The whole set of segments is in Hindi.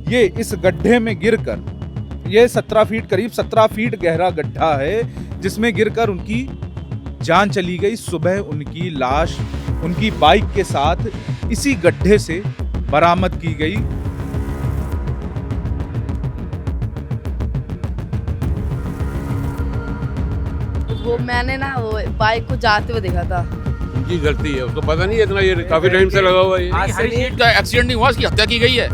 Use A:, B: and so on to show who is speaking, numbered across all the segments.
A: ये इस गड्ढे में गिरकर, ये 17 फीट, करीब 17 फीट गहरा गड्ढा है जिसमें गिरकर उनकी जान चली गई। सुबह उनकी लाश उनकी बाइक के साथ इसी गड्ढे से बरामद की गई।
B: वो मैंने ना वो बाइक को जाते हुए देखा था।
C: उनकी गलती है, उसको पता नहीं है इतना, ये काफी टाइम से लगा हुआ है।
D: हरी सीट का एक्सीडेंट नहीं हुआ, इसकी हत्या की गई है,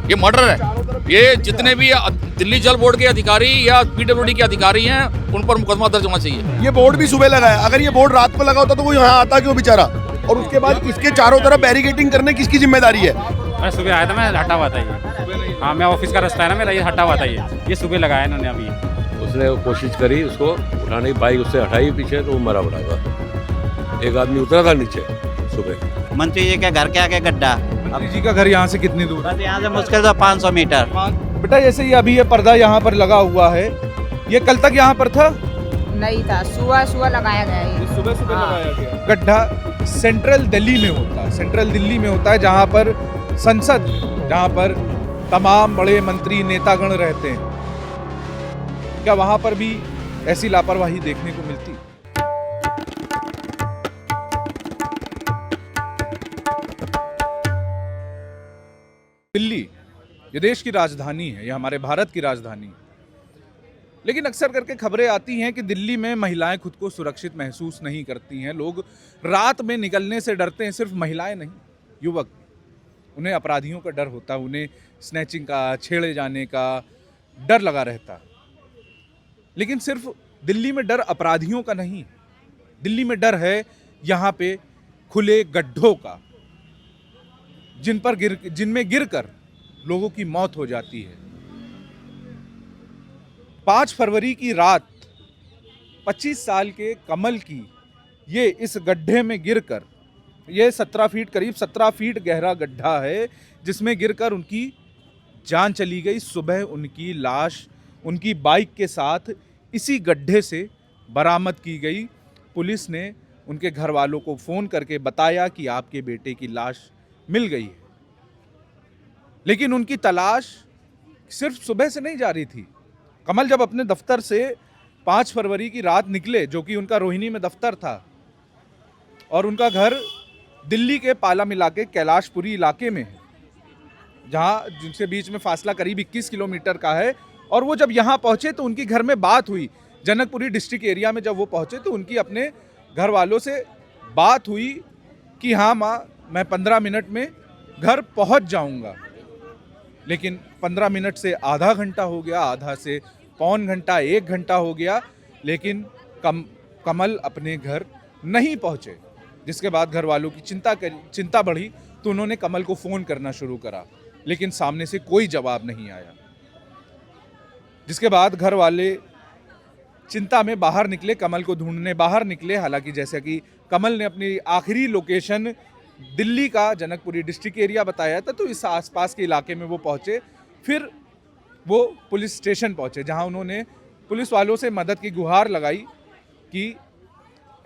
D: ये मर्डर है। ये जितने भी दिल्ली जल बोर्ड के अधिकारी या पीडब्ल्यूडी के अधिकारी हैं उन पर मुकदमा दर्ज होना चाहिए।
E: ये बोर्ड भी सुबह लगा है, अगर ये बोर्ड रात को लगा होता तो वो यहाँ आता क्यों बेचारा? और उसके बाद इसके चारों तरफ बैरिकेडिंग करने किसकी जिम्मेदारी है?
F: मैं सुबह आया था, मैं हटा हुआ था ये। हाँ, मैं ऑफिस का रास्ता है ना मेरा, ये हटा हुआ था ये सुबह लगाया इन्होंने अभी।
C: उसने कोशिश करी उसको उठाने की, बाइक उससे हटाई पीछे तो वो मरा पड़ा था। एक आदमी उतरा था नीचे सुबह।
G: मंत्री जी के घर के आगे गड्ढा।
A: मंत्री जी का घर यहाँ से कितनी दूर?
G: बस यहाँ से मुश्किल तो 500 मीटर।
A: बेटा जैसे ये अभी ये पर्दा यहाँ पर लगा हुआ है, ये कल तक यहाँ पर था?
H: नहीं था, सुबह लगाया गया है।
A: सुबह लगाया गया। गड्ढा सेंट्रल दिल्ली में होता है, सेंट्रल दिल्ली में होता है, जहाँ पर संसद, जहाँ पर तमाम बड़े मंत्री नेतागण रहते हैं। क्या वहाँ पर भी ऐसी लापरवाही देखने को मिलती? दिल्ली ये देश की राजधानी है, ये हमारे भारत की राजधानी है, लेकिन अक्सर करके खबरें आती हैं कि दिल्ली में महिलाएं खुद को सुरक्षित महसूस नहीं करती हैं। लोग रात में निकलने से डरते हैं, सिर्फ महिलाएं नहीं, युवक, उन्हें अपराधियों का डर होता है, उन्हें स्नैचिंग का, छेड़े जाने का डर लगा रहता। लेकिन सिर्फ दिल्ली में डर अपराधियों का नहीं, दिल्ली में डर है यहाँ पे खुले गड्ढों का, जिनमें गिरकर लोगों की मौत हो जाती है। 5 फरवरी की रात 25 साल के कमल की ये इस गड्ढे में गिरकर, ये 17 फीट, करीब 17 फीट गहरा गड्ढा है जिसमें गिरकर उनकी जान चली गई। सुबह उनकी लाश उनकी बाइक के साथ इसी गड्ढे से बरामद की गई। पुलिस ने उनके घर वालों को फ़ोन करके बताया कि आपके बेटे की लाश मिल गई है, लेकिन उनकी तलाश सिर्फ सुबह से नहीं जारी थी। कमल जब अपने दफ्तर से 5 फरवरी की रात निकले, जो कि उनका रोहिणी में दफ्तर था, और उनका घर दिल्ली के पालम इलाके, कैलाशपुरी इलाके में है, जहाँ जिनसे बीच में फासला करीब 21 किलोमीटर का है। और वो जब यहाँ पहुँचे तो उनकी घर में बात हुई, जनकपुरी डिस्ट्रिक्ट एरिया में जब वो पहुँचे तो उनकी अपने घर वालों से बात हुई कि हाँ माँ, मैं 15 मिनट में घर पहुँच जाऊँगा। लेकिन 15 मिनट से आधा घंटा हो गया, आधा से पौन घंटा, 1 घंटा हो गया, लेकिन कमल अपने घर नहीं पहुँचे। जिसके बाद घर वालों की चिंता बढ़ी तो उन्होंने कमल को फ़ोन करना शुरू करा, लेकिन सामने से कोई जवाब नहीं आया। जिसके बाद घर वाले चिंता में बाहर निकले, कमल को ढूंढने बाहर निकले। हालांकि जैसा कि कमल ने अपनी आखिरी लोकेशन दिल्ली का जनकपुरी डिस्ट्रिक्ट एरिया बताया था, तो इस आसपास के इलाके में वो पहुँचे। फिर वो पुलिस स्टेशन पहुँचे, जहाँ उन्होंने पुलिस वालों से मदद की गुहार लगाई कि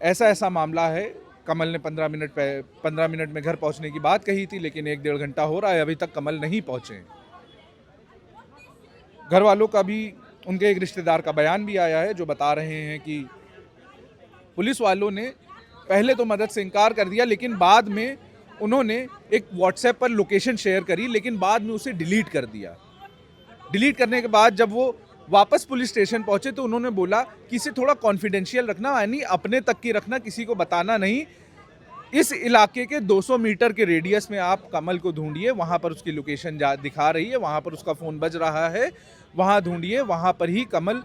A: ऐसा ऐसा मामला है। कमल ने 15 मिनट में घर पहुँचने की बात कही थी, लेकिन 1-1.5 घंटा हो रहा है, अभी तक कमल नहीं पहुँचे। घर वालों का भी, उनके एक रिश्तेदार का बयान भी आया है, जो बता रहे हैं कि पुलिस वालों ने पहले तो मदद से इनकार कर दिया, लेकिन बाद में उन्होंने एक व्हाट्सएप पर लोकेशन शेयर करी, लेकिन बाद में उसे डिलीट कर दिया। डिलीट करने के बाद जब वो वापस पुलिस स्टेशन पहुंचे तो उन्होंने बोला कि इसे थोड़ा कॉन्फिडेंशियल रखना, यानी अपने तक की रखना, किसी को बताना नहीं। इस इलाके के 200 मीटर के रेडियस में आप कमल को ढूंढिए, वहाँ पर उसकी लोकेशन दिखा रही है, वहाँ पर उसका फ़ोन बज रहा है, वहाँ ढूंढिए, वहाँ पर ही कमल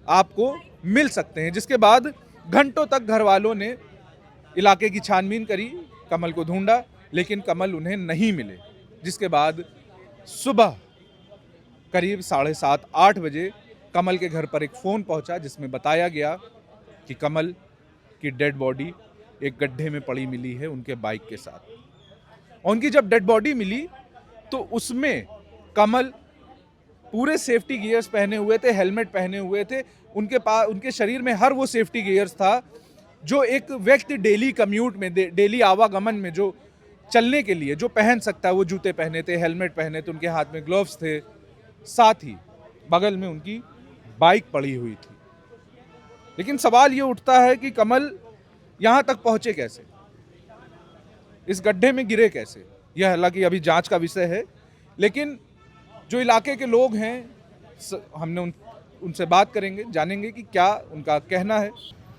A: आपको मिल सकते हैं। जिसके बाद घंटों तक घर वालों ने इलाके की छानबीन करी, कमल को ढूंढा, लेकिन कमल उन्हें नहीं मिले। जिसके बाद सुबह करीब 7:30-8 बजे कमल के घर पर एक फ़ोन पहुंचा, जिसमें बताया गया कि कमल की डेड बॉडी एक गड्ढे में पड़ी मिली है उनके बाइक के साथ। और उनकी जब डेड बॉडी मिली तो उसमें कमल पूरे सेफ्टी गियर्स पहने हुए थे, हेलमेट पहने हुए थे, उनके पास, उनके शरीर में हर वो सेफ्टी गियर्स था जो एक व्यक्ति डेली कम्यूट में, डेली आवागमन में जो चलने के लिए जो पहन सकता है, वो जूते पहने थे, हेलमेट पहने थे, उनके हाथ में ग्लव्स थे, साथ ही बगल में उनकी बाइक पड़ी हुई थी। लेकिन सवाल ये उठता है कि कमल यहाँ तक पहुँचे कैसे, इस गड्ढे में गिरे कैसे। यह हालांकि अभी जांच का विषय है, लेकिन जो इलाके के लोग हैं हमने उनसे बात करेंगे, जानेंगे कि क्या उनका कहना है।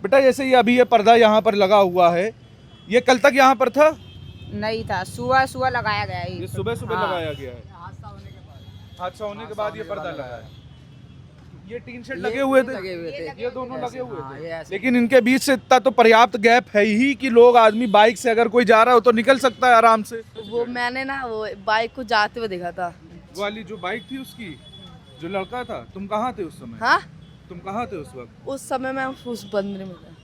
A: बेटा जैसे ये अभी ये पर्दा यहाँ पर लगा हुआ है, ये कल तक यहाँ पर था?
H: नहीं था, सुबह सुबह लगाया गया
A: ये
H: ये।
A: सुबह सुबह
H: हाँ।
A: लगाया गया है। हादसा होने के बाद ये पर्दा लगा है। ये टीन शेड लगे हुए थे, ये दोनों लगे हुए थे, लेकिन इनके बीच से इतना तो पर्याप्त गैप है ही कि लोग आदमी बाइक से अगर कोई जा रहा हो तो निकल सकता है आराम से।
B: वो मैंने ना वो बाइक को जाते हुए देखा था।
A: वो वाली जो बाइक थी उसकी, जो लड़का था, तुम कहाँ थे उस समय?
B: हाँ,
A: तुम कहाँ थे उस वक्त?
B: उस समय मैं उस मंदिर में था।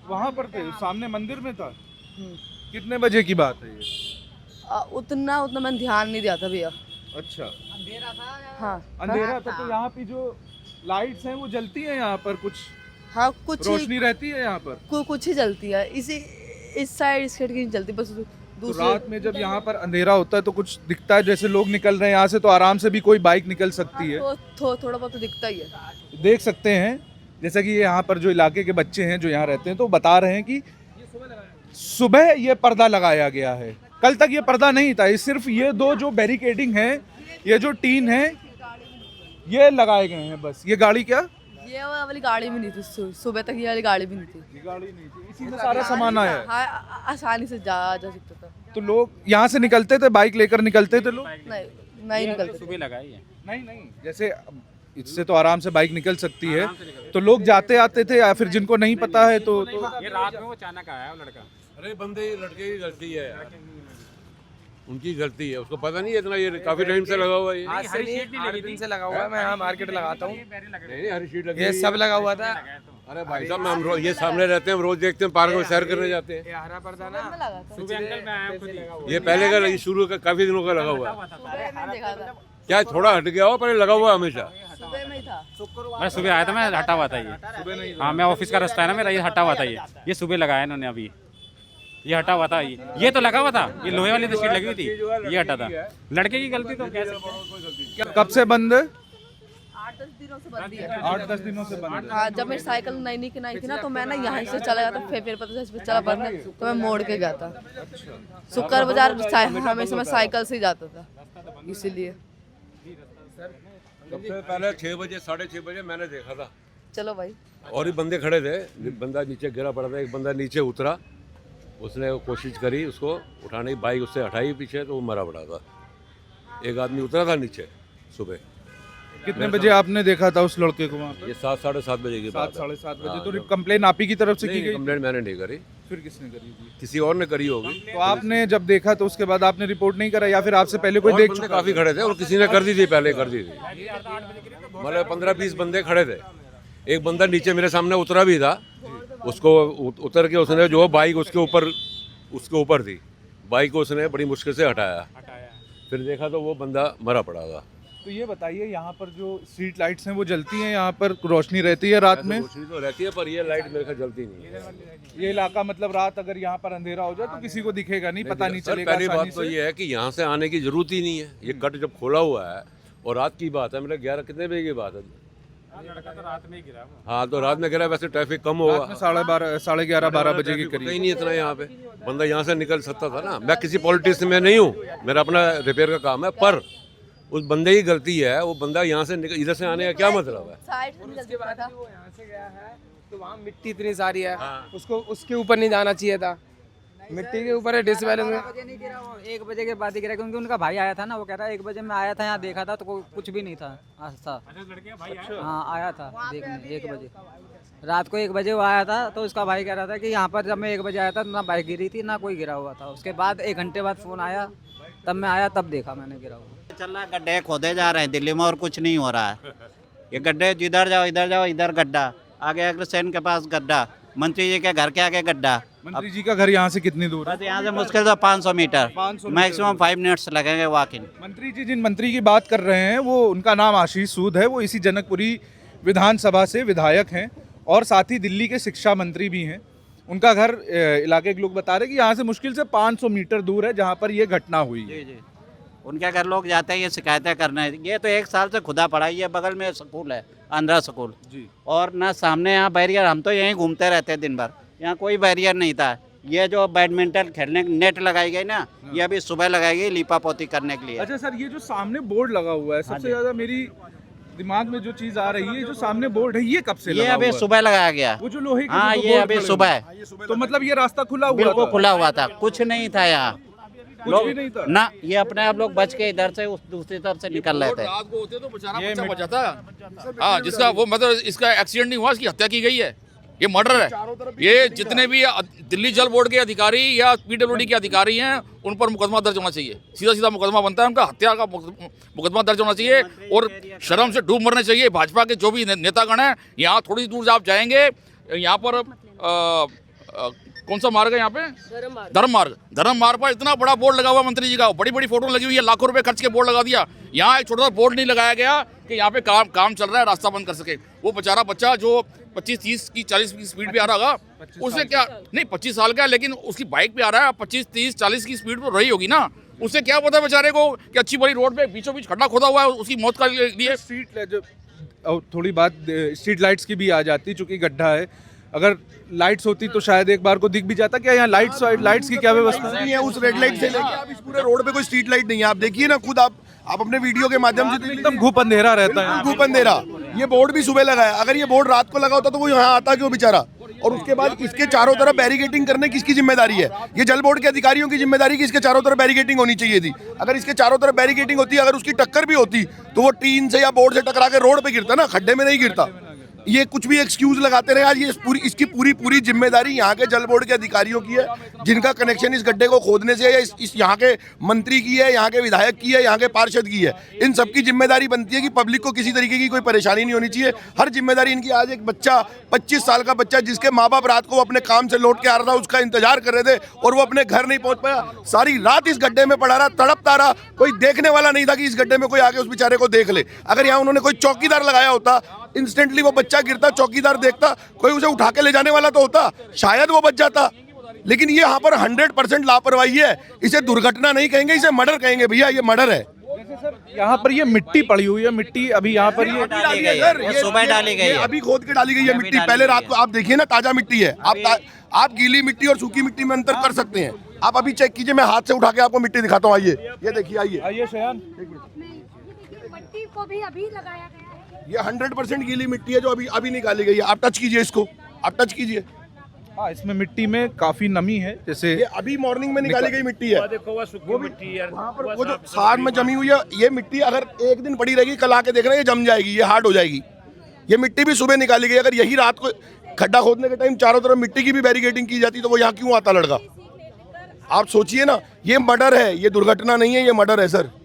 A: वहाँ पर थे, सामने मंदिर में था।
B: हम्म।
A: कितने बजे की बात है ये?
B: उतना मैंने ध्यान नहीं दिया था भैया।
A: अच्छा,
B: हाँ
A: अंधेरा था। तो यहाँ पे जो लाइट्स हैं वो जलती हैं यहाँ पर, कुछ
B: हाँ, कुछ
A: रोशनी रहती है यहाँ पर?
B: कुछ ही जलती है, इस साइड इस साइड की नहीं जलती, बस
A: तो
B: दूसरे।
A: रात में जब यहाँ पर अंधेरा होता है तो कुछ दिखता है, जैसे लोग निकल रहे हैं यहाँ से, तो आराम से भी कोई बाइक निकल सकती है।
B: थोड़ा बहुत तो दिखता ही है।
A: देख सकते हैं, जैसा कि ये यहाँ पर जो इलाके के बच्चे हैं जो यहाँ रहते हैं, तो बता रहे हैं कि सुबह ये पर्दा लगाया गया है, कल तक ये पर्दा नहीं था। ये सिर्फ ये दो जो बैरिकेडिंग है, ये जो टीन है, ये लगाए गए हैं बस। ये गाड़ी क्या?
B: ये वाली गाड़ी भी नहीं थी, सुबह तक ये वाली गाड़ी भी नहीं थी।
A: ये गाड़ी नहीं थी, इसी में सारा सामान आया है।
B: हाँ, आसानी से जा सकता था।
A: तो लोग यहाँ से निकलते थे, बाइक लेकर निकलते थे लोग?
B: नहीं निकलते।
F: सुबह लगाई है।
A: नहीं, जैसे इससे तो आराम से बाइक निकल सकती है, तो लोग जाते आते थे, या फिर जिनको नहीं पता है तो
F: ये रात में वो अचानक आया वो लड़का।
C: अरे बंदे लड़के की गलती है यार, उनकी गलती है, उसको पता नहीं है इतना। ये काफी टाइम से लगा हुआ है।
F: हरी शीट नहीं लगी थी।
I: से लगा हुआ है, मैं यहाँ मार्केट लगाता हूँ,
C: नहीं हरी शीट लगी
I: ये सब लगा हुआ था।
C: अरे भाई साहब, हम रोज ये सामने रहते हैं, हम रोज देखते हैं, पार्क में सैर करने जाते हैं।
I: ये हरा पर्दा ना
F: सुबह अंकल मैं आया खुद ही।
C: ये पहले का शुरू का काफी दिनों का लगा हुआ है।
B: सुबह मैंने देखा था,
C: क्या थोड़ा हट गया हो, पर लगा हुआ है हमेशा।
B: सुबह में ही था।
F: मैं सुबह आया था, मैं हटा हुआ था ये। हाँ, मैं ऑफिस का रास्ता है ना मेरा, ये हटा हुआ था ये सुबह लगाया इन्होंने अभी। ये हटा हुआ था, ये तो लगा हुआ था, ये लोहे वाली तो शीट लगी हुई थी, ये हटा था। लड़के की गलती तो कैसे?
A: कब से बंद है?
B: 8-10 दिनों से बंद है।
A: 8-10 दिनों से बंद है।
B: हाँ, जब मेरी साइकिल नई की नई थी ना, तो मैं ना यहाँ से चला गया था, फिर पता चला इस पे चला बंद है, तो मैं मोड़ के गया था। शुक्र बाजार हमेशा मैं साइकिल से ही जाता था, इसीलिए।
C: सबसे पहले 6 बजे 6:30 बजे मैंने देखा था,
B: चलो भाई।
C: और ही बंदे खड़े थे। बंदा नीचे गिरा पड़ा था, एक बंदा नीचे उतरा, उसने कोशिश करी उसको उठाने की, बाइक उससे हटाई पीछे, तो वो मरा पड़ा था। एक आदमी उतरा था नीचे सुबह।
A: कितने बजे आपने देखा था उस लड़के को वहाँ पर?
C: ये 7-7:30 बजे की बात है।
A: 7-7:30 बजे। तो कंप्लेन आप ही की तरफ से की गई?
C: कंप्लेंट मैंने नहीं करी,
A: फिर किसने करी थी?
C: किसी और ने करी होगी।
A: तो आपने जब देखा तो उसके बाद आपने रिपोर्ट नहीं करा, या फिर आपसे पहले कोई
C: और
A: देख
C: बंदे
A: चुका?
C: काफी खड़े थे, और किसी ने कर दी थी, पहले कर दी थी। मतलब 15-20 बंदे खड़े थे। एक बंदा नीचे मेरे सामने उतरा भी था, उसको उतर के उसने जो बाइक उसके ऊपर थी, बाइक को उसने बड़ी मुश्किल से हटाया। फिर देखा तो वो बंदा मरा पड़ा था।
A: तो ये बताइए, यहाँ पर जो स्ट्रीट लाइट्स हैं वो जलती हैं, यहाँ पर रोशनी रहती है रात में?
C: रोशनी तो रहती है, पर ये लाइट मेरे ख्याल जलती नहीं है।
A: ये इलाका मतलब रात अगर यहाँ पर अंधेरा हो जाए तो किसी को दिखेगा नहीं, पता नहीं
C: सर,
A: चलेगा
C: पहली
A: आसानी
C: बात तो
A: से।
C: ये है कि यहाँ से आने की जरूरत ही नहीं है। ये कट जब खोला हुआ है, और रात की बात है, मेरे 11 कितने बजे की बात है?
F: लड़का तो रात में ही गिरा।
C: हाँ, तो रात में गिरा, वैसे ट्रैफिक कम होगा।
A: 11:30 बजे के
C: ट्रैफिक
A: करीब।
C: होता ही नहीं इतना यहाँ पे, बंदा यहाँ से निकल सकता था ना। मैं किसी पॉलिटिशियन में नहीं हूँ, मेरा अपना रिपेयर का काम है, पर उस बंदे की गलती है। वो बंदा यहाँ से इधर से आने का क्या मतलब है?
B: साइड से निकल चुका था।
I: वो यहाँ से गया है तो वहाँ मिट्टी इतनी सारी है, उसको उसके ऊपर नहीं जाना चाहिए था। मिट्टी के ऊपर है, डिसबैलेंस में।
H: 1 बजे के बाद ही गिरा, क्योंकि उनका भाई आया था ना, वो कह रहा है 1 बजे मैं आया था, यहाँ देखा था तो कुछ भी नहीं था।
F: लड़के का भाई आया।
H: हाँ, आया था देखने 1 बजे, रात को 1 बजे वो आया था। तो उसका भाई कह रहा था कि यहाँ पर जब मैं 1 बजे आया था तो ना बाइक गिरी थी ना कोई गिरा हुआ था। उसके बाद 1 घंटे बाद फ़ोन आया, तब मैं आया, तब देखा मैंने गिरा हुआ।
G: चल रहा है, गड्ढे खोदे जा रहे हैं दिल्ली में, और कुछ नहीं हो रहा है। ये गड्ढे जिधर जाओ इधर गड्ढा, आगे अग्रसेन के पास गड्ढा, मंत्री जी के घर के आगे गड्ढा।
A: मंत्री जी का घर यहाँ से कितनी दूर है?
G: बस यहाँ से मुश्किल तो 500 मीटर,
A: 500 मीटर।
G: मैक्सिमम 5 मिनट्स लगेंगे वॉकिंग।
A: मंत्री जी, जिन मंत्री की बात कर रहे हैं वो, उनका नाम आशीष सूद है। वो इसी जनकपुरी विधानसभा से विधायक हैं, और साथ ही दिल्ली के शिक्षा मंत्री भी हैं। उनका घर इलाके के लोग बता रहे हैं कि यहाँ से मुश्किल से 500 मीटर दूर है जहाँ पर ये घटना हुई है।
G: उनके घर लोग जाते हैं ये शिकायतें करने। ये तो 1 साल से खुदा पड़ा है। ये बगल में स्कूल है, आंध्रा स्कूल
A: जी।
G: और ना सामने यहाँ बैरियर। हम तो यहीं घूमते रहते हैं दिन भर, यहाँ कोई बैरियर नहीं था। ये जो बैडमिंटन खेलने की नेट लगाई गई ना, ये अभी सुबह लगाई गई लीपा पोती करने के लिए।
A: अच्छा सर, ये जो सामने बोर्ड लगा हुआ है, सबसे ज्यादा मेरी दिमाग में जो चीज आ रही है, जो सामने बोर्ड है, ये कब से
G: ये
A: लगा
G: अभी
A: हुआ है?
G: सुबह लगाया गया।
A: वो जो लोहे के
G: हाँ,
A: जो
G: ये
A: बोर्ड
G: अभी
A: खड़े
G: सुबह
A: हुए हैं। तो मतलब ये रास्ता खुला हुआ
G: बिल्कुल
A: था?
G: खुला हुआ था, कुछ नहीं था यहाँ।
A: कुछ भी नहीं था
G: ना, ये अपने आप लोग बच के इधर से उस दूसरी तरफ से निकल रहे थे।
D: रात को होते तो बेचारा बच्चा बचा था। हाँ, जिसका वो मतलब इसका एक्सीडेंट नहीं हुआ, इसकी हत्या की गई है। ये मर्डर है। ये जितने भी दिल्ली जल बोर्ड के अधिकारी या पीडब्ल्यूडी के अधिकारी हैं, उन पर मुकदमा दर्ज होना चाहिए। सीधा सीधा मुकदमा बनता है, उनका हत्या का मुकदमा दर्ज होना चाहिए और शर्म से डूब मरने चाहिए। भाजपा के जो भी नेतागण हैं, यहाँ थोड़ी दूर आप जाएंगे, यहाँ पर कौन सा मार्ग है यहाँ पे? धर्म मार्ग पर इतना बड़ा बोर्ड लगा हुआ मंत्री जी का, बड़ी बड़ी फोटो लगी हुई है, लाखों रुपए खर्च के बोर्ड लगा दिया। यहाँ एक छोटा सा बोर्ड नहीं लगाया गया कि यहाँ पे काम चल रहा है, रास्ता बंद कर सके। वो बेचारा बच्चा जो 25-30 की 40 की स्पीड पे आ रहा होगा, उससे क्या नहीं, 25 साल का है, लेकिन उसकी बाइक पे आ रहा है, 25-30-40 की स्पीड पर रही होगी ना, उससे क्या पता बेचारे को कि अच्छी बड़ी रोड पे बीचों बीच खड्डा खोदा हुआ है उसकी मौत का लिए।
A: थोड़ी बात स्ट्रीट लाइट्स की भी आ जाती, चूंकि गड्ढा है। अगर लाइट्स होती तो शायद एक बार को दिख भी जाता। क्या यहाँ लाइट्स की क्या व्यवस्था
E: नहीं है? उस रेड लाइट से लेके आप इस पूरे रोड पे कोई स्ट्रीट लाइट नहीं है। आप देखिए ना खुद, आप अपने वीडियो के माध्यम से
A: एकदम घूप अंधेरा रहता है।
E: घूप अंधेरा। ये बोर्ड भी सुबह लगा है। अगर ये बोर्ड रात को लगा होता तो वो यहाँ आता क्यों बेचारा? और उसके बाद इसके चारों तरफ बैरिकेटिंग करने किसकी जिम्मेदारी है? ये जल बोर्ड के अधिकारियों की जिम्मेदारी कि इसके चारों तरफ बैरिकेटिंग होनी चाहिए थी। अगर इसके चारों तरफ बैरिकेटिंग होती, अगर उसकी टक्कर भी होती तो वो टीन से या बोर्ड से टकरा के रोड पे गिरता ना, खड्डे में नहीं गिरता। ये कुछ भी एक्सक्यूज लगाते रहे। आज ये इसकी पूरी जिम्मेदारी यहाँ के जल बोर्ड के अधिकारियों की है, जिनका कनेक्शन इस गड्ढे को खोदने से है, इस यहाँ के मंत्री की है, यहाँ के विधायक की है, यहाँ के पार्षद की है। इन सबकी जिम्मेदारी बनती है कि पब्लिक को किसी तरीके की कोई परेशानी नहीं होनी चाहिए। हर जिम्मेदारी इनकी। आज एक बच्चा, 25 साल का बच्चा, जिसके माँ बाप रात को अपने काम से लौट के आ रहा था, उसका इंतजार कर रहे थे और वो अपने घर नहीं पहुंच पाया, सारी रात इस गड्ढे में पड़ा रहा, तड़पता रहा। कोई देखने वाला नहीं था कि इस गड्ढे में कोई आके उस बेचारे को देख ले। अगर यहाँ उन्होंने कोई चौकीदार लगाया होता, इंस्टेंटली वो बच्चा गिरता, चौकीदार देखता, कोई उसे उठा के ले जाने वाला तो होता, शायद वो बच जाता। लेकिन ये यहाँ पर 100% लापरवाही है। इसे दुर्घटना नहीं कहेंगे, इसे मर्डर कहेंगे। भैया ये मर्डर है।
A: यहाँ पर ये मिट्टी पड़ी हुई है, मिट्टी अभी यहाँ पर ये
G: डाली गई है, ये सुबह डाली गई है।
E: अभी खोद के डाली गई है मिट्टी। पहले रात को आप देखिए ना, ताजा मिट्टी है। आप गीली मिट्टी और सूखी मिट्टी में अंतर कर सकते हैं। आप अभी चेक कीजिए, मैं हाथ से उठा के आपको मिट्टी दिखाता हूँ। आइए, ये देखिए, आइए
A: शयान,
J: मिट्टी को भी अभी लगाया गया है।
E: ये 100% गीली मिट्टी है जो अभी निकाली गई है। आप टच कीजिए इसको, आप टच कीजिए।
A: हाँ, इसमें मिट्टी में काफी नमी है। जैसे
E: ये अभी मॉर्निंग में निकाली गई मिट्टी है। वो मिट्टी है वहाँ पर, वो जो साथ में जमी हुई है। ये मिट्टी अगर एक दिन पड़ी रहेगी, कल आके देखना ये जम जाएगी, ये हार्ड हो जाएगी। ये मिट्टी भी सुबह निकाली गई। अगर यही रात को खड्डा खोदने के टाइम चारों तरफ मिट्टी की भी बैरिकेडिंग की जाती तो वो यहाँ क्यों आता लड़का? आप सोचिए ना, ये मर्डर है, ये दुर्घटना नहीं है, ये मर्डर है सर।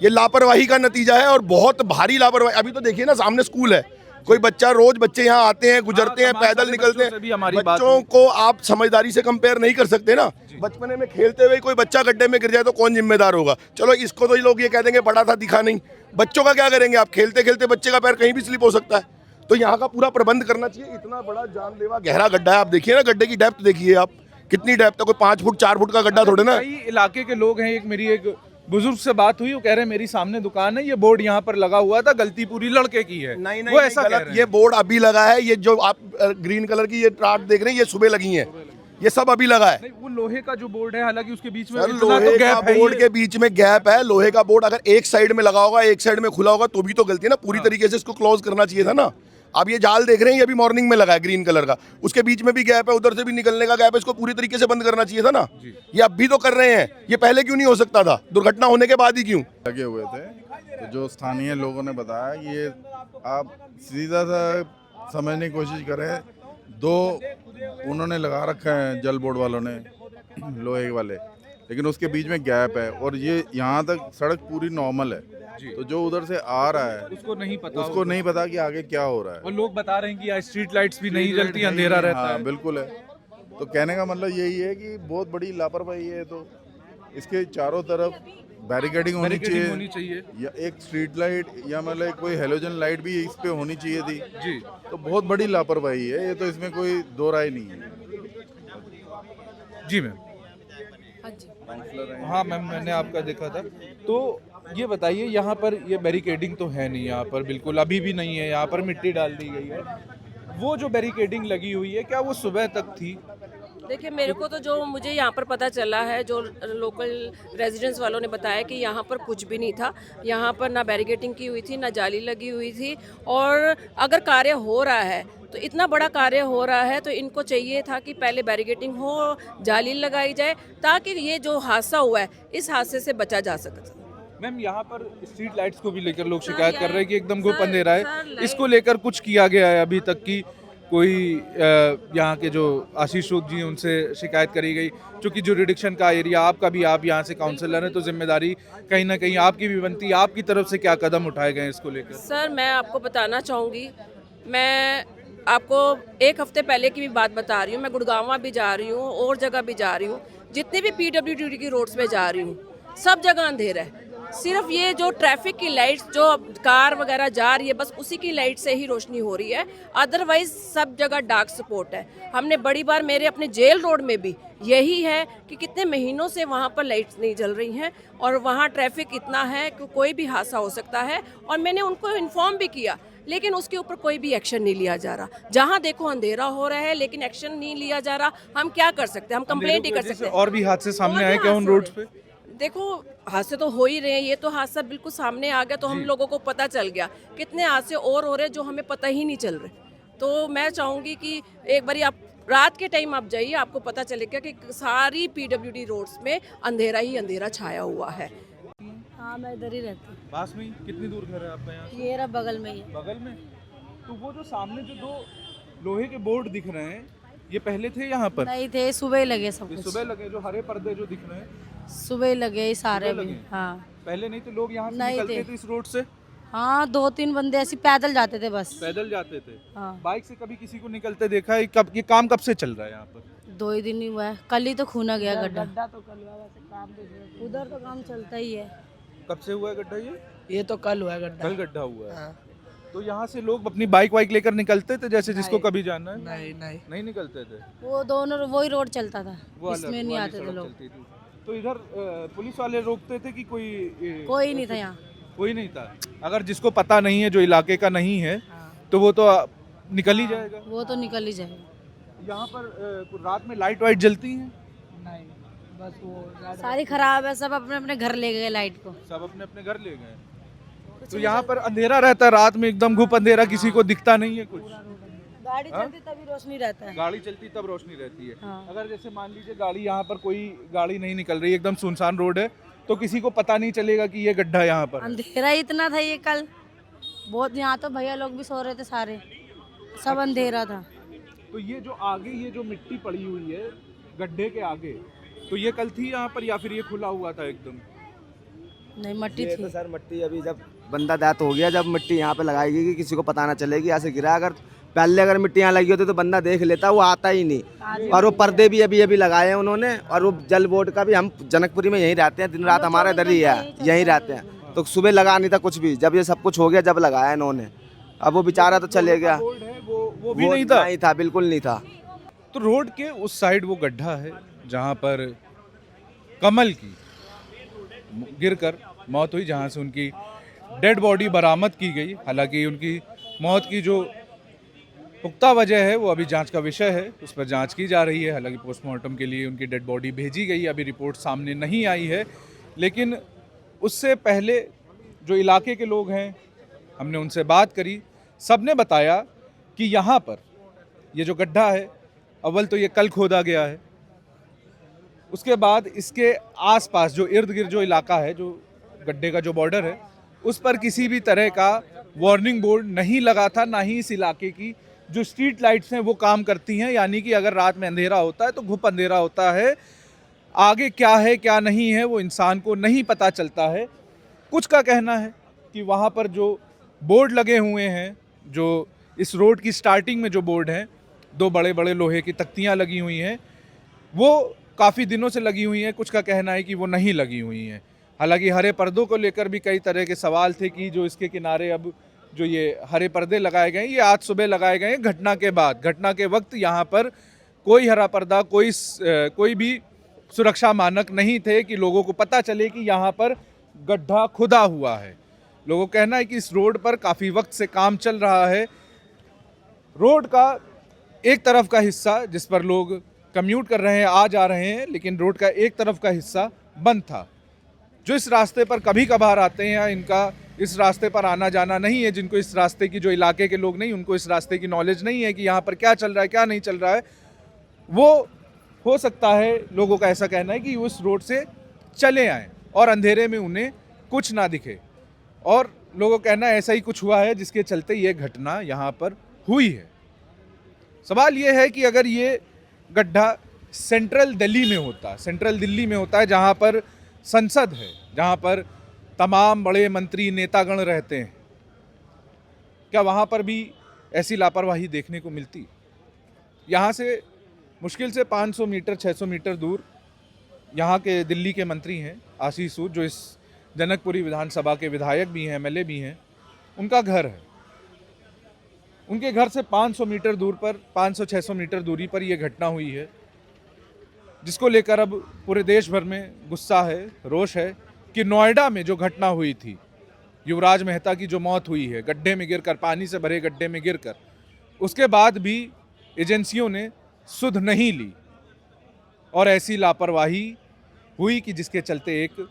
E: ये लापरवाही का नतीजा है और बहुत भारी लापरवाही। अभी तो देखिए ना, सामने स्कूल है, कोई बच्चा, रोज बच्चे यहाँ आते हैं, गुजरते हैं, पैदल निकलते हैं। बच्चों को आप समझदारी से कंपेयर नहीं कर सकते ना। बचपने में खेलते हुए कोई बच्चा गड्ढे में गिर जाए तो कौन जिम्मेदार होगा? चलो इसको तो लोग ये कह देंगे पढ़ा था दिखा नहीं, बच्चों का क्या करेंगे आप? खेलते खेलते बच्चे का पैर कहीं भी स्लिप हो सकता है। तो यहाँ का पूरा प्रबंध करना चाहिए। इतना बड़ा जानलेवा गहरा गड्ढा है। आप देखिए ना, गड्ढे की डेप्थ देखिए आप, कितनी डेप्थ है। कोई 5 फुट 4 फुट का गड्ढा थोड़े ना।
A: कई इलाके के लोग हैं, एक बुजुर्ग से बात हुई, वो कह रहे हैं मेरी सामने दुकान है, ये बोर्ड यहाँ पर लगा हुआ था, गलती पूरी लड़के की है।
E: नहीं,
A: वो ऐसा
E: गलत। ये बोर्ड अभी लगा है। ये जो आप ग्रीन कलर की ये टाट देख रहे हैं, ये सुबह लगी है। ये सब अभी लगा है।
A: नहीं, वो लोहे का जो बोर्ड है, हालांकि उसके बीच में
E: लोहे का बोर्ड के बीच में गैप है। लोहे का बोर्ड अगर एक साइड में लगा होगा, एक साइड में खुला होगा, तो भी तो गलती है ना। पूरी तरीके से इसको क्लोज करना चाहिए था ना। अब ये जाल देख रहे हैं, ये भी मॉर्निंग में लगा है, ग्रीन कलर का। उसके बीच में भी गैप है, उधर से भी निकलने का गैप है। इसको पूरी तरीके से बंद करना चाहिए था ना। ये अब भी तो कर रहे हैं, ये पहले क्यों नहीं हो सकता था? दुर्घटना होने के बाद ही क्यों
K: लगे हुए थे? तो जो स्थानीय लोगों ने बताया कि ये आप सीधा सा समझने की कोशिश करें, 2 उन्होंने लगा रखे हैं जल बोर्ड वालों ने, लोहे वाले, लेकिन उसके बीच में गैप है और ये यहाँ तक सड़क पूरी नॉर्मल है। तो जो उधर से आ रहा है
A: उसको नहीं पता
K: कि आगे क्या हो रहा है।
A: और लोग बता रहे हैं कि यहाँ स्ट्रीट लाइट्स भी नहीं जलती, अंधेरा रहता है।
K: बिल्कुल है। तो कहने का मतलब यही है कि बहुत बड़ी लापरवाही है। तो इसके चारों तरफ बैरिकेडिंग होनी चाहिए या एक स्ट्रीट लाइट या मतलब कोई हेलोजन लाइट भी इस पे होनी चाहिए थी जी। तो बहुत बड़ी लापरवाही है ये, तो इसमें कोई दो राय नहीं है।
A: जी मैम। हाँ मैम, मैंने आपका देखा था। तो ये बताइए, यहाँ पर ये बैरिकेडिंग तो है नहीं, यहाँ पर बिल्कुल अभी भी नहीं है, यहाँ पर मिट्टी डाल दी गई है। वो जो बैरिकेडिंग लगी हुई है, क्या वो सुबह तक थी?
L: देखिए, मेरे को तो जो मुझे यहाँ पर पता चला है, जो लोकल रेजिडेंट्स वालों ने बताया कि यहाँ पर कुछ भी नहीं था। यहाँ पर ना बैरिकेडिंग की हुई थी, ना जाली लगी हुई थी। और अगर कार्य हो रहा है तो इतना बड़ा कार्य हो रहा है तो इनको चाहिए था कि पहले बैरिकेडिंग हो, जाली लगाई जाए, ताकि ये जो हादसा हुआ है इस हादसे से बचा जा सके।
A: मैम, यहाँ पर स्ट्रीट लाइट्स को भी लेकर लोग शिकायत कर रहे हैं कि एकदम गुप
L: सर,
A: अंधेरा है।
L: सर,
A: इसको लेकर कुछ किया गया है अभी तक की? कोई यहाँ के जो आशीष सूद जी हैं उनसे शिकायत करी गई? चूँकि जुरिडिक्शन का एरिया आपका भी, आप यहाँ से काउंसलर हैं, तो जिम्मेदारी कहीं ना कहीं आपकी भी बनती है। आपकी तरफ से क्या कदम उठाए गए हैं इसको लेकर?
L: सर, मैं आपको बताना चाहूँगी, मैं आपको एक हफ्ते पहले की भी बात बता रही हूँ। मैं गुड़गांव भी जा रही हूँ और जगह भी जा रही हूँ, जितने भी PWD की रोड्स में जा रही हूँ, सब जगह अंधेरा है। सिर्फ ये जो ट्रैफिक की लाइट्स, जो कार वगैरह जा रही है, बस उसी की लाइट से ही रोशनी हो रही है। अदरवाइज सब जगह डार्क स्पॉट है। हमने बड़ी बार, मेरे अपने जेल रोड में भी यही है कि कितने महीनों से वहाँ पर लाइट्स नहीं जल रही हैं और वहाँ ट्रैफिक इतना है कि कोई भी हादसा हो सकता है। और मैंने उनको इन्फॉर्म भी किया, लेकिन उसके ऊपर कोई भी एक्शन नहीं लिया जा रहा। जहाँ देखो अंधेरा हो रहा है, लेकिन एक्शन नहीं लिया जा रहा। हम क्या कर सकते हैं? हम कंप्लेंट ही कर सकते हैं।
A: और भी हादसे सामने आए क्या उन रोड्स पे?
L: देखो, हादसे तो हो ही रहे हैं। ये तो हादसा बिल्कुल सामने आ गया तो हम लोगों को पता चल गया। कितने हादसे और हो रहे हैं जो हमें पता ही नहीं चल रहे। तो मैं चाहूँगी कि एक बारी आप रात के टाइम आप जाइए, आपको पता चलेगा कि सारी PWD रोड्स में अंधेरा ही अंधेरा छाया हुआ है।
J: हाँ, मैं इधर ही रहती हूँ।
A: पास में ही? कितनी दूर घर है आपका यहाँ से?
J: ये रहा बगल में ही है।
A: बगल में? तो वो जो सामने जो दो लोहे के बोर्ड दिख रहे हैं, ये पहले थे यहाँ पर?
J: नहीं थे, सुबह ही लगे सब
A: ये
J: कुछ।
A: सुबह लगे? जो हरे पर्दे जो दिख रहे हैं
J: सुबह ही लगे ये सारे
A: सुबह
J: भी।
A: लगे?
J: हाँ
A: पहले नहीं थे लोग यहाँ से
J: नहीं
A: निकलते
J: थे।
A: थे इस रोड से?
J: हाँ, 2-3 बंदे ऐसे पैदल जाते थे बस।
A: पैदल जाते थे?
J: हाँ,
A: बाइक से कभी किसी को निकलते देखा है? कब ये काम कब से चल रहा है यहाँ पर?
J: 2 ही दिन ही हुआ है। कल ही तो खूना गया गड्ढा।
H: तो कल हुआ, वैसे काम तो
J: उधर तो काम चलता ही है।
A: कब से हुआ है गड्ढा ये?
H: तो कल हुआ है गड्ढा।
A: कल गड्ढा हुआ है। तो यहाँ से लोग अपनी बाइक वाइक लेकर निकलते थे, जैसे जिसको कभी जाना है? नहीं निकलते थे।
J: वो दोनों वही रोड चलता था,
A: वो अलग
J: इसमें नहीं
A: वाली
J: आते थे
A: सड़क
J: लोग।
A: चलती थी। तो इधर पुलिस वाले रोकते थे कि
J: कोई नहीं था यहाँ।
A: कोई नहीं था? अगर जिसको पता नहीं है, जो इलाके का नहीं है, तो वो तो निकल ही जाएगा।
J: वो तो निकल ही जाएगा।
A: यहाँ पर रात में लाइट वाइट जलती हैं?
H: नहीं, बस वो
J: सारी खराब है, सब अपने अपने घर ले गए लाइट को।
A: सब अपने अपने घर ले गए। तो यहाँ पर अंधेरा रहता है रात में, एकदम घुप अंधेरा, किसी को दिखता नहीं है कुछ?
J: गाड़ी चलती तभी रोशनी रहता है।
A: गाड़ी चलती तब रोशनी रहती है।
J: हाँ।
A: अगर जैसे मान लीजिए गाड़ी, यहाँ पर कोई गाड़ी नहीं निकल रही, एकदम सुनसान रोड है, तो किसी को पता नहीं चलेगा कि ये गड्ढा यहाँ पर है।
J: अंधेरा इतना था ये कल, बहुत। यहाँ तो भैया लोग भी सो रहे थे सारे, सब अंधेरा था।
A: तो ये जो आगे ये जो मिट्टी पड़ी हुई है गड्ढे के आगे, तो ये कल थी यहाँ पर या फिर ये खुला हुआ था एकदम?
J: नहीं, मट्टी
M: ये
J: थी।
M: तो सर मिट्टी अभी जब बंदा डेथ हो गया, जब मिट्टी यहाँ पे लगाएगी कि किसी को पता ना चलेगी ऐसे गिरा। अगर पहले अगर मिट्टी यहाँ लगी होती तो बंदा देख लेता, वो आता ही नहीं। और वो पर्दे भी अभी अभी लगाए हैं उन्होंने। और वो जल बोर्ड का भी, हम जनकपुरी में यहीं रहते हैं, दिन रात हमारा इधर ही है, यहीं रहते हैं। तो सुबह लगा नहीं था कुछ भी, जब ये सब कुछ हो गया जब लगाया इन्होंने। अब वो बेचारा तो चले गया।
A: वो भी नहीं था?
M: नहीं था, बिल्कुल नहीं था।
A: तो रोड के उस साइड वो गड्ढा है जहाँ पर कमल की गिरकर मौत हुई, जहाँ से उनकी डेड बॉडी बरामद की गई। हालांकि उनकी मौत की जो पुख्ता वजह है वो अभी जांच का विषय है, उस पर जांच की जा रही है। हालांकि पोस्टमार्टम के लिए उनकी डेड बॉडी भेजी गई, अभी रिपोर्ट सामने नहीं आई है। लेकिन उससे पहले जो इलाके के लोग हैं, हमने उनसे बात करी, सब ने बताया कि यहाँ पर ये जो गड्ढा है, अव्वल तो ये कल खोदा गया है, उसके बाद इसके आसपास जो इर्द गिर्द जो इलाका है, जो गड्ढे का जो बॉर्डर है, उस पर किसी भी तरह का वार्निंग बोर्ड नहीं लगा था। ना ही इस इलाके की जो स्ट्रीट लाइट्स हैं वो काम करती हैं, यानी कि अगर रात में अंधेरा होता है तो घुप अंधेरा होता है। आगे क्या है क्या नहीं है वो इंसान को नहीं पता चलता है। कुछ का कहना है कि वहाँ पर जो बोर्ड लगे हुए हैं, जो इस रोड की स्टार्टिंग में जो बोर्ड हैं, 2 बड़े बड़े लोहे की तख्तियाँ लगी हुई हैं, वो काफ़ी दिनों से लगी हुई हैं। कुछ का कहना है कि वो नहीं लगी हुई हैं। हालांकि हरे पर्दों को लेकर भी कई तरह के सवाल थे कि जो इसके किनारे अब जो ये हरे पर्दे लगाए गए, ये आज सुबह लगाए गए घटना के बाद। घटना के वक्त यहाँ पर कोई हरा पर्दा, कोई भी सुरक्षा मानक नहीं थे कि लोगों को पता चले कि यहाँ पर गड्ढा खुदा हुआ है। लोगों का कहना है कि इस रोड पर काफ़ी वक्त से काम चल रहा है। रोड का एक तरफ का हिस्सा जिस पर लोग कम्यूट कर रहे हैं, आ जा रहे हैं, लेकिन रोड का एक तरफ का हिस्सा बंद था। जो इस रास्ते पर कभी कभार आते हैं या इनका इस रास्ते पर आना जाना नहीं है, जिनको इस रास्ते की, जो इलाके के लोग नहीं, उनको इस रास्ते की नॉलेज नहीं है कि यहाँ पर क्या चल रहा है क्या नहीं चल रहा है, वो हो सकता है, लोगों का ऐसा कहना है कि उस रोड से चले आएँ और अंधेरे में उन्हें कुछ ना दिखे। और लोगों का कहना ऐसा ही कुछ हुआ है जिसके चलते ये घटना यहाँ पर हुई है। सवाल ये है कि अगर ये गड्ढा सेंट्रल दिल्ली में होता है जहाँ पर संसद है, जहाँ पर तमाम बड़े मंत्री नेतागण रहते हैं, क्या वहाँ पर भी ऐसी लापरवाही देखने को मिलती? यहाँ से मुश्किल से 500 मीटर 600 मीटर दूर यहाँ के दिल्ली के मंत्री हैं आशीष सूद, जो इस जनकपुरी विधानसभा के विधायक भी हैं, MLA भी हैं, उनका घर है। उनके घर से 500 मीटर दूर पर, 500-600 मीटर दूरी पर यह घटना हुई है, जिसको लेकर अब पूरे देश भर में गुस्सा है, रोष है कि नोएडा में जो घटना हुई थी, युवराज मेहता की जो मौत हुई है गड्ढे में गिरकर, पानी से भरे गड्ढे में गिरकर, उसके बाद भी एजेंसियों ने सुध नहीं ली और ऐसी लापरवाही हुई कि जिसके चलते एक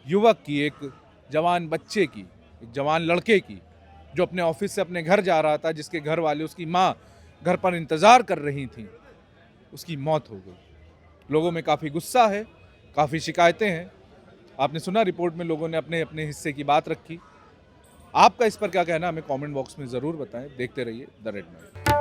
A: युवक की, एक जवान बच्चे की, एक जवान लड़के की, जो अपने ऑफिस से अपने घर जा रहा था, जिसके घर वाले, उसकी माँ घर पर इंतज़ार कर रही थी, उसकी मौत हो गई। लोगों में काफ़ी गुस्सा है, काफ़ी शिकायतें हैं। आपने सुना रिपोर्ट में लोगों ने अपने अपने हिस्से की बात रखी। आपका इस पर क्या कहना, हमें कमेंट बॉक्स में ज़रूर बताएं। देखते रहिए द रेड नाइट।